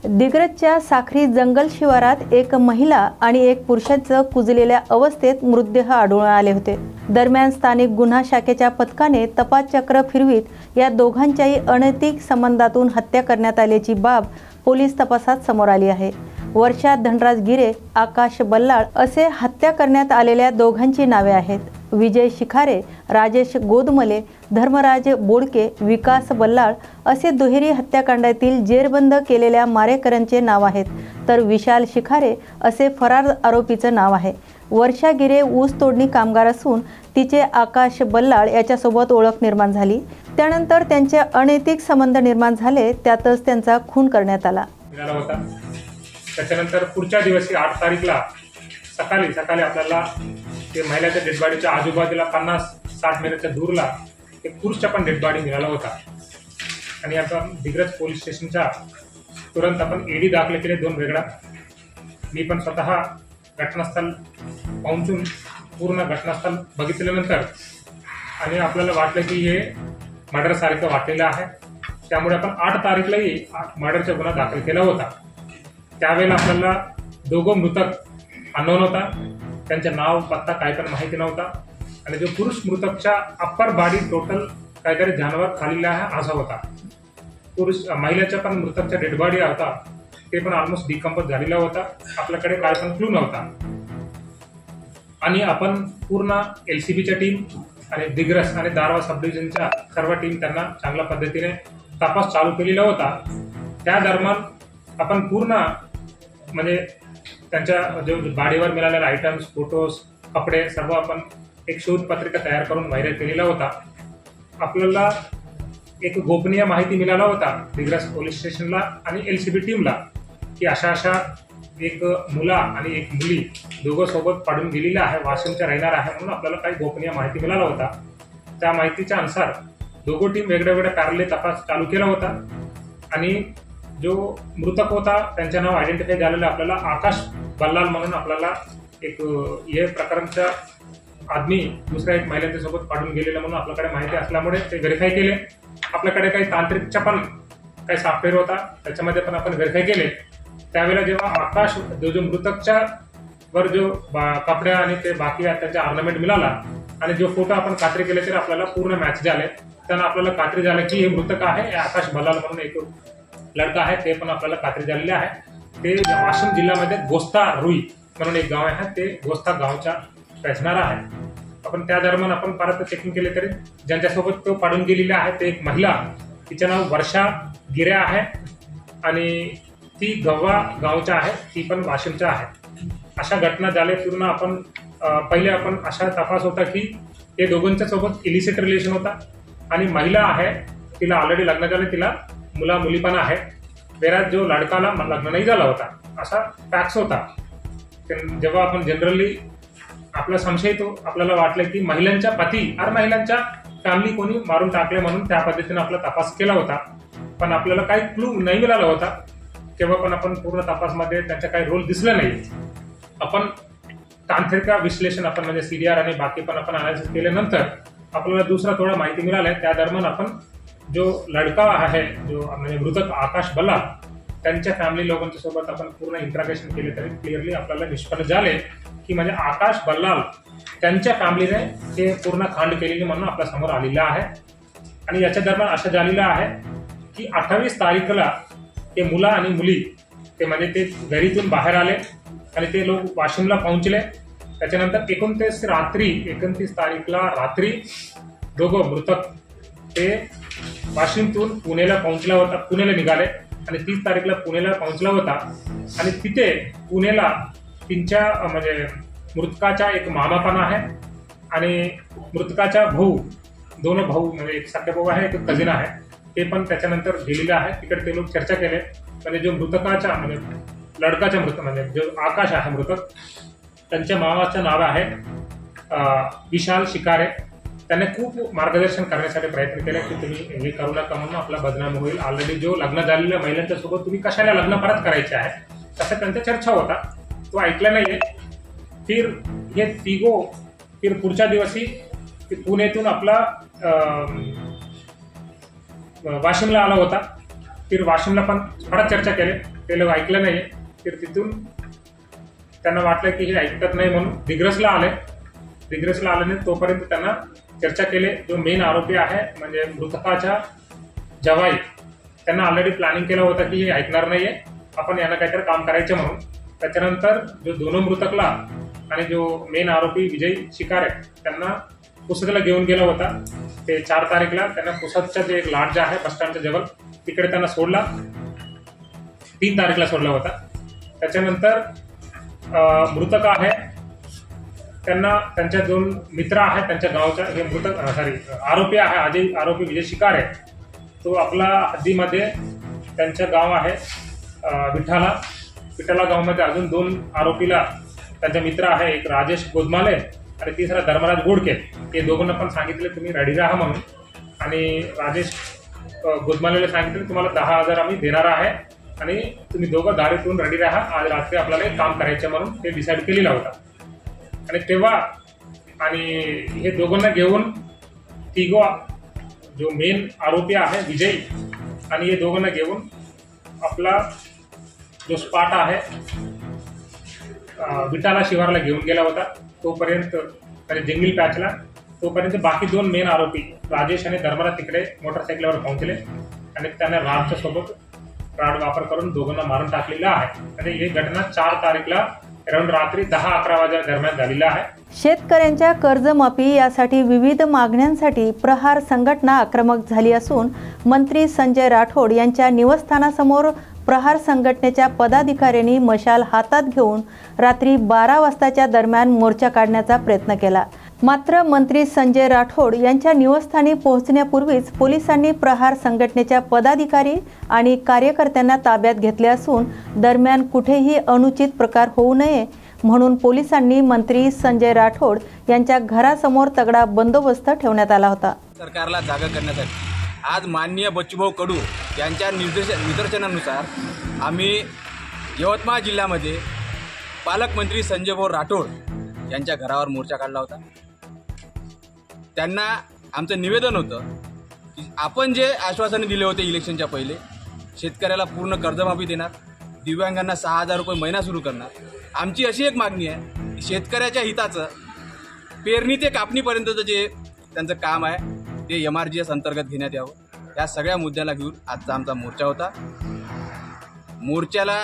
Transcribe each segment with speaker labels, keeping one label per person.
Speaker 1: दिग्रजच्या साखरी जंगल शिवारात एक महिला आणि एक पुरुषाचं कुजलेल्या अवस्थेत मृतदेह आढळून आले होते। दरम्यान स्थानिक गुन्हा शाखेच्या पथकाने तपास चक्र फिरवीत या दोघांच्याही अनैतिक संबंधातून हत्या करण्यात आल्याची बाब पोलीस तपासात समोर आली आहे। वर्षा धनराज गिरे, आकाश बल्लाळ असे हत्या करण्यात आलेल्या दोघांची नावे आहेत। विजय शिखारे, राजेश गोदमले, धर्मराज बोडके, विकास बल्लाळ असे दुहेरी हत्याकांडातील जेरबंद केलेल्या मारेकऱ्यांचे नाव आहेत, तर विशाल शिखारे असे फरार आरोपीचं नाव आहे। वर्षा गिरे ऊस तोडणी कामगार असून तिचे आकाश बल्लाळ याच्यासोबत ओळख निर्माण झाली। त्यानंतर त्यांचे अनैतिक संबंध निर्माण झाले, त्यातच त्यांचा खून करण्यात आला।
Speaker 2: त्याच्यानंतर पुढच्या दिवशी 8 तारीखला सकाळी आपल्याला ते महिलेच्या डेडबॉडीच्या आजूबाजूला 50-60 मीटरच्या दूरला एक पुरुषचा पण डेडबॉडी मिळाला होता। आणि आपण दिग्रज पोलीस स्टेशनच्या तुरंत आपण ईडी दाखल केले 2 वेगळा। मी पण स्वतः घटनास्थळ पोहोचून पूर्ण घटनास्थळ बघितल्यानंतर आणि आपल्याला वाटलं की हे मर्डर सारखं वाटलेलं आहे, त्यामुळे आपण 8 तारीखलाही मर्डरचा गुन्हा दाखल केला होता। त्यावेळेला आपल्याला दोघं मृतक अननोन होता, त्यांचे नाव पत्ता काय पण माहिती नव्हता। आणि जो पुरुष मृतकच्या अप्पर बॉडी टोटल काहीतरी जानवर खाल्लेला आहे असा होता। महिलेच्या पण मृतकच्या डेड बॉडी होता, ते पण ऑलमोस्ट डिकंपोज झालेला होता। आपल्याकडे काय पण क्लू नव्हता। आणि आपण पूर्ण LCBच्या टीम आणि दिग्रज आणि दारवा सब डिव्हिजनच्या सर्व टीम त्यांना चांगल्या पद्धतीने तपास चालू केलेला होता। त्या दरम्यान आपण पूर्ण म्हणजे त्यांच्या जो बॉडीवर मिळालेले आयटम्स, फोटोज, कपडे सर्व आपण एक शोध पत्रिका तयार करून व्हायरल केलेला होता। आपल्याला एक गोपनीय माहिती मिळाला होता दिग्रज पोलीस स्टेशनला आणि LCB टीमला की अशा एक मुला आणि एक मुली दोघं सोबत पडून गेलेला आहे, वाशिमच्या राहणार आहे म्हणून आपल्याला काही गोपनीय माहिती मिळाला होता। त्या माहितीच्या अनुसार दोघं टीम वेगळ्या पॅरलल तपास चालू केला होता। आणि जो मृतक होता त्यांचे नाव आयडेंटिफाय झालेलं आपल्याला आकाश बल्लाळ म्हणून आपल्याला एक हे प्रकारचा आदमी दुसऱ्या एक महिलेच्या सोबत पाडून गेलेला म्हणून आपल्याकडे माहिती असल्यामुळे ते व्हेरीफाय केले। आपल्याकडे काही तांत्रिकचा पण काही सॉफ्टवेअर होता, त्याच्यामध्ये पण आपण व्हेरीफाय केले। त्यावेळेला जेव्हा आकाश जो मृतकच्या वर जो कपडे आणि ते बाकी त्याचा ऑर्नामेंट मिळाला आणि जो फोटो आपण खात्री केले तर आपल्याला पूर्ण मॅच झाले। त्यांना आपल्याला खात्री झाली की हे मृतक आहे, आकाश बल्लाळ म्हणून एक लड़का आहे, ते पण आपल्याला खात्री झालेली आहे। ते वाशिम जिल्ह्यामध्ये गोस्ता रुई म्हणून एक गाव आहे, ते गोस्ता गावच्या रचणारा आहे। आपण त्या दरम्यान आपण परत चेकिंग केले तरी ज्यांच्यासोबत तो पाडून गेलेला आहे ते एक महिला, तिचे नाव वर्षा गिरे आहे आणि ती गव्हा गावच्या आहे, ती पण वाशिमच्या आहे। अशा घटना झाल्या पूर्ण आपण पहिले आपण अशा तपास होता की ते दोघांच्या सोबत इलिसिट रिलेशन होता आणि महिला आहे तिला ऑलरेडी लग्न झाले, तिला मुला मुली पण आहे, वेरात जो लडकाला लग्न नाही झाला होता असा फॅक्ट्स होता। जेव्हा आपण जनरली आपला संशय तो आपल्याला वाटलं की महिलांच्या पती आणि महिलांच्या फॅमिली कोणी मारून टाकले म्हणून त्या पद्धतीने आपला तपास केला होता। पण आपल्याला काही क्लू नाही मिळाला होता, तेव्हा पण आपण पूर्ण तपासमध्ये त्याचा काही रोल दिसला नाही। आपण तांत्रिक विश्लेषण आपण म्हणजे CDR आणि बाकी पण आपण अनालिसिस केल्यानंतर आपल्याला दुसरा थोडा माहिती मिळाला। त्या दरम्यान आपण जो लड़का आहे जो म्हणजे मृतक आकाश बल्लाळ त्यांच्या फॅमिली लोकांच्या सोबत आपण पूर्ण इंट्रॅक्शन केले तरी क्लिअरली आपल्याला निष्पन्न झाले की म्हणजे आकाश बल्लाळ त्यांच्या फॅमिलीने हे पूर्ण खांड केलेली म्हणून आपल्या समोर आलेला आहे। आणि याच्या दरम्यान असं झालेलं आहे की 28 तारीखला ते मुला आणि मुली ते म्हणजे ते घरीतून बाहेर आले आणि ते लोक वाशिमला पोहोचले। त्याच्यानंतर 29 तारीखला रात्री दोघं मृतक ते वाशिमतून पुण्याला पोहोचला होता, पुण्याला निघाले आणि 30 तारीखला पुण्याला पोहोचला होता। आणि तिथे पुण्याला त्यांच्या म्हणजे मृतकाचा एक मामा पण आहे आणि मृतकाचा भाऊ, दोन भाऊ म्हणजे एक सख्या भाऊ आहे, एक कझिन आहे, ते पण त्याच्यानंतर गेलेले आहे। तिकडे ते लोक चर्चा केले म्हणजे जो मृतकाचा म्हणजे लडकाचा मृत म्हणजे जो आकाश आहे मृतक, त्यांच्या मामाचं नाव आहे विशाल शिखारे। त्याने खूप मार्गदर्शन करण्यासाठी प्रयत्न केले की तुम्ही हे करू नका म्हणून आपला बदनाम होईल, ऑलरेडी जो लग्न झालेल्या महिलांच्या सोबत तुम्ही कशाला लग्न परत करायचे आहे तसं त्यांचा चर्चा होता, तो ऐकला नाहीये। फिर हे तिघो फिर पुढच्या दिवशी पुण्यातून आपला वाशिमला आला होता फिर वाशिमला पण थोडा चर्चा केले, ते लोक ऐकलं नाही. फिर तिथून त्यांना वाटलं की हे ऐकत नाही म्हणून दिग्रसला आल्याने तोपर्यंत त्यांना चर्चा केले. जो मेन आरोपी आहे म्हणजे मृतकाच्या जवाई, त्यांना ऑलरेडी प्लॅनिंग केलं होतं की हे ऐकणार नाहीये, आपण यांना काहीतरी काम करायचं म्हणून. त्याच्यानंतर जो दोन मृतकला आणि जो मेन आरोपी विजय शिकारे त्यांना पुसदला घेऊन गेला होता. ते 4 तारीखला त्यांना पुसदच्या जे एक लॉज आहे बस स्टँडच्या जवळ, तिकडे त्यांना सोडला. 3 तारीखला सोडला होता. त्याच्यानंतर मृतक आहे त्यांना त्यांच्या 2 मित्र आहेत त्यांच्या गावचा. हे आरोपी आहे आरोपी विजय शिकारे, तो आपला हद्दीमध्ये त्यांच्या गाव आहे विठाला गावामध्ये अजून 2 आरोपीला त्यांचा मित्र आहे, एक राजेश गोदमाले आणि तिसरा धर्मराज गोडके. हे दोघांना पण सांगितले तुम्ही रेडी राहा म्हणून. आणि राजेश गोदमालेला सांगितले तुम्हाला 10,000 आम्ही देणार आहे आणि तुम्ही दोघं गाडीतून रेडी राहा, आज रात्री आपल्याला एक काम करायचं म्हणून ते डिसाईड केलेला होता. आणि तेव्हा आणि हे दोघांना घेऊन तिघो जो मेन आरोपी आहे विजय आणि हे दोघांना घेऊन आपला जो स्पॉट आहे विटाला शिवारला घेऊन गेला होता. तोपर्यंत आणि जंगल पॅचला तोपर्यंत बाकी 2 मेन आरोपी राजेश आणि धर्मराज तिकडे मोटरसायकलवर पोहोचले आणि त्यांना राडच्या सोबत राड वापर करून दोघांना मारून टाकलेला आहे. आणि ही घटना 4 तारीखला अराउंड रात्री 10-11 वाजता दरम्यान झालेला आहे.
Speaker 1: शेतकऱ्यांच्या कर्जमाफी यासाठी विविध मागण्यांसाठी प्रहार संघटना आक्रमक झाली असून मंत्री संजय राठोड यांच्या निवासस्थानासमोर प्रहार संघटनेच्या पदाधिकाऱ्यांनी मशाल हातात घेऊन रात्री 12 वाजताच्या दरम्यान मोर्चा काढण्याचा प्रयत्न केला. मात्र मंत्री संजय राठोड यांच्या निवासस्थानी पोहोचण्यापूर्वीच पोलिसांनी प्रहार संघटनेच्या पदाधिकारी आणि कार्यकर्त्यांना ताब्यात घेतले असून दरम्यान कुठेही अनुचित प्रकार होऊ नये म्हणून पोलिसांनी मंत्री संजय राठोड यांच्या घरासमोर तगडा बंदोबस्त ठेवण्यात आला होता.
Speaker 3: सरकारला जागा करण्यासाठी आज माननीय बच्चूभाऊ कडू यांच्या निदर्शनानुसार आम्ही यवतमाळ जिल्ह्यामध्ये पालकमंत्री संजयभाऊ राठोड यांच्या घरावर मोर्चा काढला होता. त्यांना आमचं निवेदन होतं की आपण जे आश्वासने दिले होते इलेक्शनच्या पहिले, शेतकऱ्याला पूर्ण कर्जमाफी देणार, दिव्यांगांना 6,000 रुपये महिना सुरू करणार. आमची अशी एक मागणी आहे की शेतकऱ्याच्या हिताचं पेरणी ते कापणीपर्यंतचं जे त्यांचं काम आहे ते MRGS अंतर्गत घेण्यात यावं. या सगळ्या मुद्द्याला घेऊन आजचा आमचा मोर्चा होता. मोर्चाला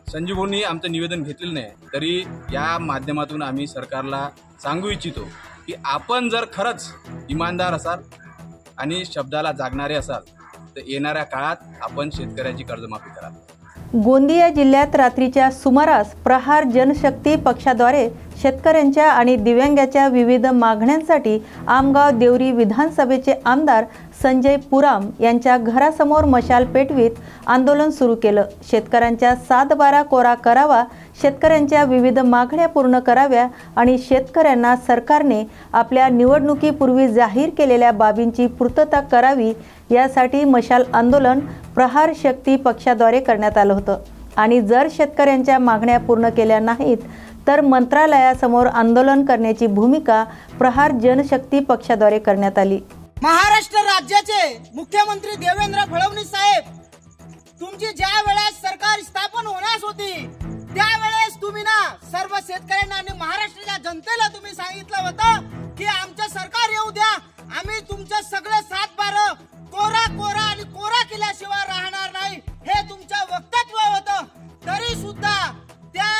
Speaker 3: संजीव भाऊंनी आमचं निवेदन घेतलेलं नाही, तरी या माध्यमातून आम्ही सरकारला सांगू इच्छितो की आपण जर खरंच इमानदार असाल आणि शब्दाला जागणारे असाल तर येणाऱ्या काळात आपण शेतकऱ्याची कर्जमाफी करा.
Speaker 1: गोंदिया जिल्ह्यात रात्रीच्या सुमारास प्रहार जनशक्ती पक्षाद्वारे शेतकऱ्यांच्या आणि दिव्यांगाच्या विविध मागण्यांसाठी आमगाव देवरी विधानसभेचे आमदार संजय पुराम यांच्या घरासमोर मशाल पेटवीत आंदोलन सुरू केलं. शेतकऱ्यांच्या 7/12 कोरा करावा, शेतकऱ्यांच्या विविध मागण्या पूर्ण कराव्या आणि शेतकऱ्यांना सरकारने आपल्या निवडणुकीपूर्वी जाहीर केलेल्या बाबींची पूर्तता करावी यासाठी मशाल आंदोलन प्रहार शक्ती पक्षाद्वारे करण्यात आलं होतं. आणि जर शेतकऱ्यांच्या मागण्या पूर्ण केल्या नाहीत तर मंत्रालयासमोर आंदोलन करण्याची भूमिका प्रहार जनशक्ती पक्षाद्वारे करण्यात आली.
Speaker 4: महाराष्ट्र राज्याचे मुख्यमंत्री देवेंद्र फडणवीस साहेब, तुमची ज्या वेळेस सरकार स्थापन होण्यास होती त्यावेळेस तुम्ही ना सर्व शेतकऱ्यांना आणि महाराष्ट्राच्या जनतेला तुम्ही सांगितलं होतं की आमचं सरकार येऊ द्या, आम्ही तुमचं सगळं 7/12 कोरा आणि कोरा केल्याशिवाय राहणार नाही, हे तुमचं वक्तव्य होतं. तरी सुद्धा त्या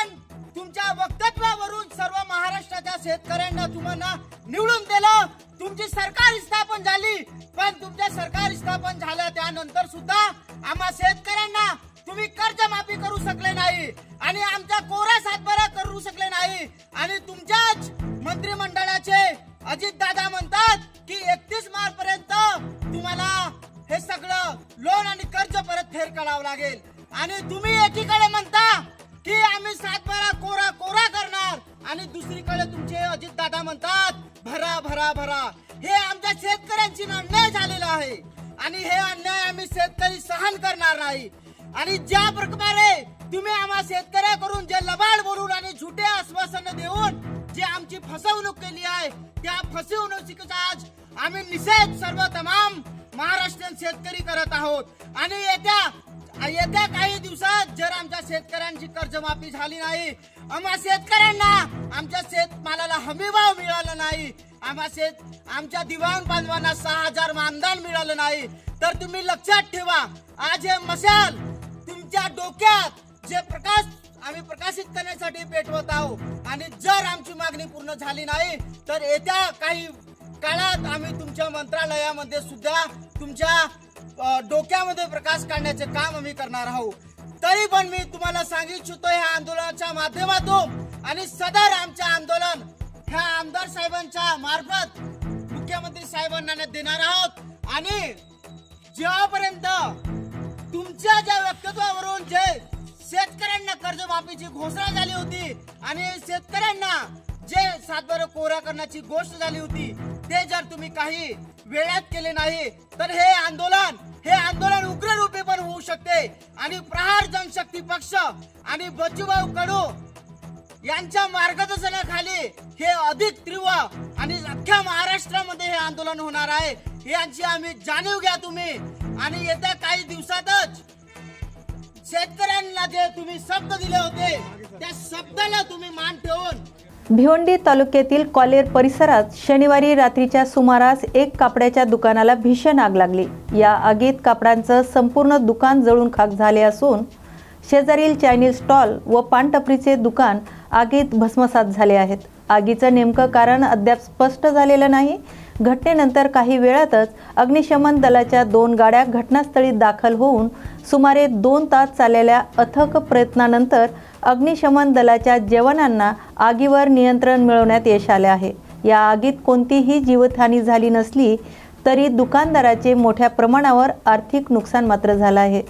Speaker 4: तुमच्या वक्तव्यावरून सर्व महाराष्ट्राच्या शेतकऱ्यांना तुम्हाला निवडून दिलं. तुमची सरकार स्थापन झाली, पण तुमच्या सरकार स्थापन झाल्या त्यानंतर सुद्धा आम्हा शेतकऱ्यांना तुम्ही कर्जमाफी करू शकले नाही आणि आमचा कोरा 7/12 करू शकले नाही. आणि तुमच्याच मंत्रिमंडळाचे अजितदादा म्हणतात की 31 मार्च पर्यंत तुम्हाला हे सगळं लोन आणि कर्ज परतफेड करावं लागेल. आणि तुम्ही एकीकडे म्हणता की आम्ही 7/12 कोरा करणार आणि दुसरीकडे तुमचे अजितदादा म्हणतात भरा. हे आमच्या शेतकऱ्यांची अन्याय झालेला आहे आणि हे अन्याय आम्ही शेतकरी सहन करणार नाही. आणि ज्या प्रकारे तुम्ही आम्हा शेतकऱ्याकडून जे लबाड बोलून आणि झुटे आश्वासन देऊन जे आमची फसवणूक केली आहे त्या फसवणुकीचा आज आम्ही निषेध सर्व तमाम महाराष्ट्रीयन शेतकरी करत आहोत आणि येत्या काही दिवसात जर आमच्या शेतकऱ्यांची कर्जमाफी झाली नाही, आम्हा शेतकऱ्यांना आमच्या शेतमालाला हमीभाव मिळाला नाही, आमच्या दिवाण बांधवांना 6000 मानधन मिळालं नाही, तर तुम्ही लक्षात ठेवा, आज हे मशाल तुमच्या डोक्यात जे प्रकाश आम्ही प्रकाशित करण्यासाठी पेटवत आहोत आणि जर आमची मागणी पूर्ण झाली नाही तर येत्या काही काळात आम्ही तुमच्या मंत्रालयामध्ये सुद्धा तुमच्या डोक्यामध्ये प्रकाश काढण्याचे काम आम्ही करणार आहोत। तरी पण मी तुम्हाला सांगू इच्छितो ह्या आंदोलनाच्या माध्यमातून आणि सदर आमच्या आंदोलन ह्या आमदार साहेबांच्या मार्फत मुख्यमंत्री साहेबांना देणार आहोत आणि जेव्हापर्यंत तुमच्या ज्या वक्तव्यावरून जे शेतकऱ्यांना कर्जमाफीची घोषणा झाली होती आणि शेतकऱ्यांना जे 7/12 कोरा करण्याची गोष्ट झाली होती ते जर तुम्ही काही वेळात केले नाही तर हे आंदोलन उग्र रूपी पण होऊ शकते आणि प्रहार जनशक्ती पक्ष आणि बच्चूभाऊ कडू यांच्या मार्गदर्शनाखाली हे अधिक तीव्र आणि अख्ख्या महाराष्ट्रामध्ये हे आंदोलन होणार आहे यांची आम्ही जाणीव घ्या तुम्ही आणि येत्या काही दिवसातच शेतकऱ्यांना जे तुम्ही शब्द दिले होते त्या शब्दाला तुम्ही मान ठेवून
Speaker 1: भिवंडी तालुक्यातील कॉलेर परिसरात शनिवारी रात्रीच्या सुमारास एक कापडाच्या दुकानाला भीषण आग लागली। या आगीत कापडांचं संपूर्ण दुकान जळून खाक झाले असून शेजारील चायनीज स्टॉल व पानटपरीचे दुकान आगीत भस्मसात झाले आहेत। आगीचं नेमकं कारण अद्याप स्पष्ट झालेलं नाही। घटनेनंतर काही वेळातच अग्निशमन दलाच्या 2 गाड्या घटनास्थळी दाखल होऊन सुमारे 2 तास चाललेल्या अथक प्रयत्नानंतर अग्निशमन दलाच्या जवानांना आगीवर नियंत्रण मिळवण्यात यश आले आहे। या आगीत कोणतीही जीवितहानी झाली नसली तरी दुकानदाराचे मोठ्या प्रमाणावर आर्थिक नुकसान मात्र झालं आहे।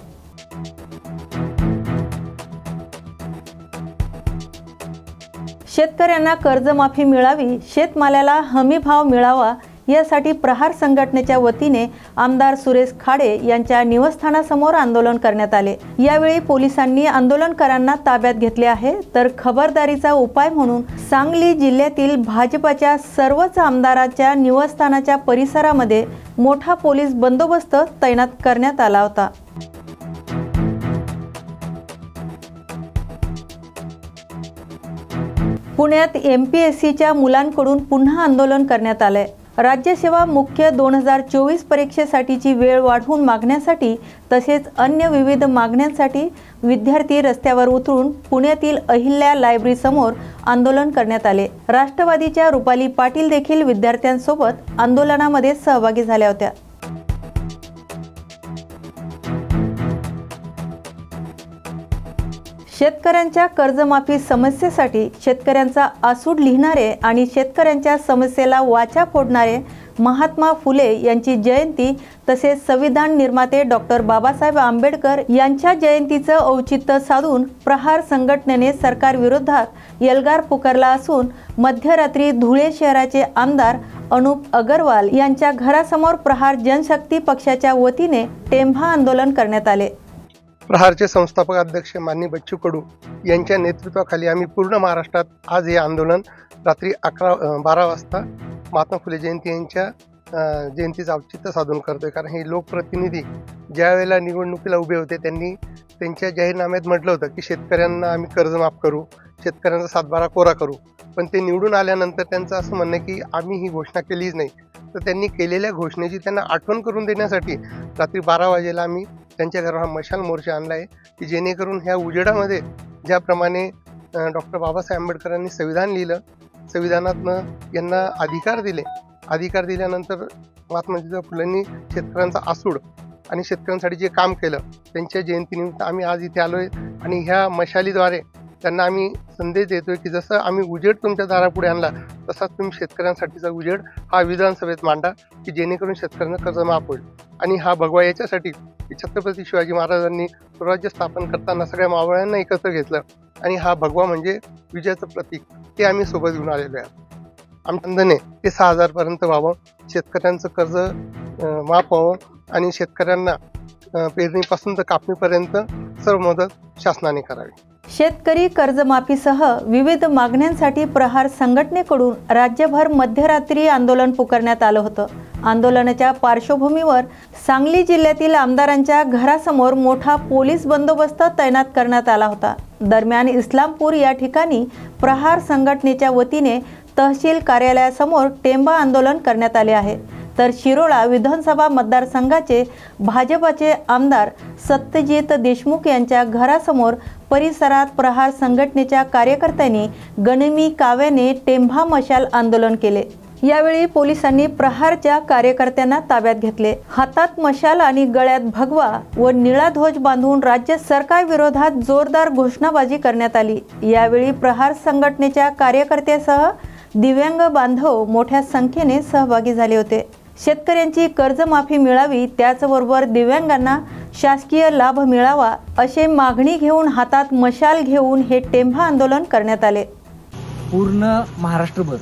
Speaker 1: शेतकऱ्यांना कर्जमाफी मिळावी, शेतमालाला हमी भाव मिळावा यासाठी प्रहार संघटनेच्या वतीने आमदार सुरेश खाडे यांच्या निवासस्थानासमोर आंदोलन करण्यात आले। यावेळी पोलिसांनी आंदोलनकारांना ताब्यात घेतले आहे, तर खबरदारीचा उपाय म्हणून सांगली जिल्ह्यातील भाजपाच्या सर्वच आमदारांच्या निवासस्थानाच्या परिसरामध्ये मोठा पोलीस बंदोबस्त तैनात करण्यात आला होता। पुण्यात MPSCच्या मुलांकडून पुन्हा आंदोलन करण्यात आले। राज्यसेवा मुख्य 2024 परीक्षेसाठीची वेळ वाढवून मागण्यासाठी तसेच अन्य विविध मागण्यांसाठी विद्यार्थी रस्त्यावर उतरून पुण्यातील अहिल्या लायब्ररी समोर आंदोलन करण्यात आले। राष्ट्रवादीच्या रुपाली पाटील देखील विद्यार्थ्यांसोबत आंदोलनामध्ये सहभागी झाल्या होत्या। शेतकऱ्यांच्या कर्जमाफी समस्येसाठी शेतकऱ्यांचा आसूड लिहिणारे आणि शेतकऱ्यांच्या समस्येला वाचा फोडणारे महात्मा फुले यांची जयंती तसेच संविधान निर्माते डॉक्टर बाबासाहेब आंबेडकर यांच्या जयंतीचं औचित्य साधून प्रहार संघटनेने सरकार विरोधात एल्गार पुकारला असून मध्यरात्री धुळे शहराचे आमदार अनुप अग्रवाल यांच्या घरासमोर प्रहार जनशक्ती पक्षाच्या वतीने टेंभा आंदोलन करण्यात आले।
Speaker 5: प्रहारचे संस्थापक अध्यक्ष माननीय बच्चू कडू यांच्या नेतृत्वाखाली आम्ही पूर्ण महाराष्ट्रात आज हे आंदोलन रात्री 12 वाजता महात्मा फुले जयंती यांच्या जयंतीचं औचित्य साधून करतोय। कारण हे लोकप्रतिनिधी ज्या वेळेला निवडणुकीला उभे होते त्यांनी त्यांच्या जाहीरनाम्यात म्हटलं होतं की शेतकऱ्यांना आम्ही कर्जमाफ करू, शेतकऱ्यांचा 7/12 कोरा करू, पण ते निवडून आल्यानंतर त्यांचं असं म्हणणं की आम्ही ही घोषणा केलीच नाही। तर त्यांनी केलेल्या घोषणेची त्यांना आठवण करून देण्यासाठी रात्री 12 वाजेला आम्ही त्यांच्या घरावर हा मशाल मोर्चा आणला आहे की जेणेकरून ह्या उजेडामध्ये ज्याप्रमाणे डॉक्टर बाबासाहेब आंबेडकरांनी संविधान लिहिलं, संविधानातनं यांना अधिकार दिल्यानंतर महात्मा ज्योतिबा फुलेंनी शेतकऱ्यांचा आसूड आणि शेतकऱ्यांसाठी जे काम केलं त्यांच्या जयंतीनिमित्त आम्ही आज इथे आलोय आणि ह्या मशालीद्वारे त्यांना आम्ही संदेश देतोय की जसं आम्ही उजेड तुमच्या दारापुढे आणला तसाच तुम्ही शेतकऱ्यांसाठीचा उजेड हा विधानसभेत मांडा की जेणेकरून शेतकऱ्यांना कर्जमाफ होईल। आणि हा भगवा याच्यासाठी की छत्रपती शिवाजी महाराजांनी स्वराज्य स्थापन करताना सगळ्या मावळ्यांना एकत्र घेतलं आणि हा भगवा म्हणजे विजयाचं प्रतीक, ते आम्ही सोबत घेऊन आलेलो आहे। आमच्या धंद्याने ते 6000 पर्यंत व्हावं, शेतकऱ्यांचं कर्ज माफ व्हावं आणि शेतकऱ्यांना पेरणीपासून तर कापणीपर्यंत सर्व मदत शासनाने करावी।
Speaker 1: शेतकरी कर्जमाफीसह विविध मागण्यांसाठी प्रहार संघटनेकडून राज्यभर मध्यरात्री आंदोलन पुकारण्यात आलं होतं। आंदोलनाच्या पार्श्वभूमीवर सांगली जिल्ह्यातील आमदारांच्या घरासमोर मोठा पोलीस बंदोबस्त तैनात करण्यात आला होता। दरम्यान इस्लामपूर या ठिकाणी प्रहार संघटनेच्या वतीने तहसील कार्यालयासमोर टेंबा आंदोलन करण्यात आले आहे। तर शिरोळा विधानसभा मतदारसंघाचे भाजपाचे आमदार सत्यजित देशमुख यांच्या घरासमोर परिसरात प्रहार संघटनेच्या कार्यकर्त्यांनी गणमी काव्याने टेंभा मशाल आंदोलन केले। यावेळी पोलिसांनी प्रहारच्या कार्यकर्त्यांना ताब्यात घेतले। हातात मशाल आणि गळ्यात भगवा व निळा ध्वज बांधून राज्य सरकार विरोधात जोरदार घोषणाबाजी करण्यात आली। यावेळी प्रहार संघटनेच्या कार्यकर्त्यासह दिव्यांग बांधव मोठ्या संख्येने सहभागी झाले होते। शेतकऱ्यांची कर्जमाफी मिळावी, त्याचबरोबर दिव्यांगांना शासकीय लाभ मिळावा अशी मागणी घेऊन हातात मशाल घेऊन हे टेंभा आंदोलन करण्यात आले।
Speaker 6: पूर्ण महाराष्ट्रभर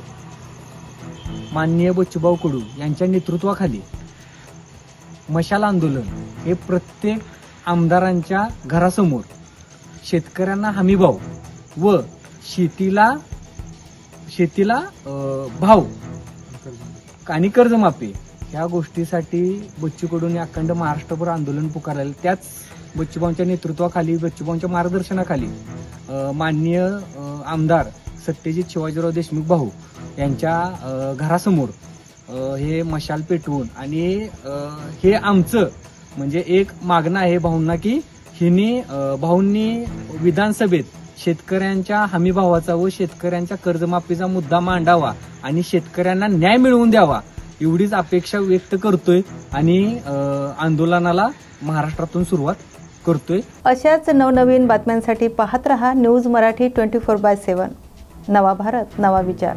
Speaker 6: माननीय बच्चूभाऊ कडू यांच्या नेतृत्वाखाली मशाल आंदोलन हे प्रत्येक आमदारांच्या घरासमोर शेतकऱ्यांना हमीभाव व शेतीला भाव आणि कर्जमाफी या गोष्टीसाठी बच्चू कडूंनी अखंड महाराष्ट्रभर आंदोलन पुकारले। त्याच बच्चूभाऊंच्या नेतृत्वाखाली, बच्चूभाऊंच्या मार्गदर्शनाखाली माननीय आमदार सत्यजित शिवाजीराव देशमुख भाऊ यांच्या घरासमोर हे मशाल पेटवून आणि हे आमचं म्हणजे एक मागणं आहे भाऊंना की भाऊंनी विधानसभेत शेतकऱ्यांच्या हमीभावाचा व शेतकऱ्यांच्या कर्जमाफीचा मुद्दा मांडावा आणि शेतकऱ्यांना न्याय मिळवून द्यावा एवढीच अपेक्षा व्यक्त करतोय आणि आंदोलनाला महाराष्ट्रातून सुरुवात करतोय।
Speaker 1: अशाच नवनवीन बातम्यांसाठी पाहत रहा न्यूज मराठी 24/7। नवा भारत, नवा विचार।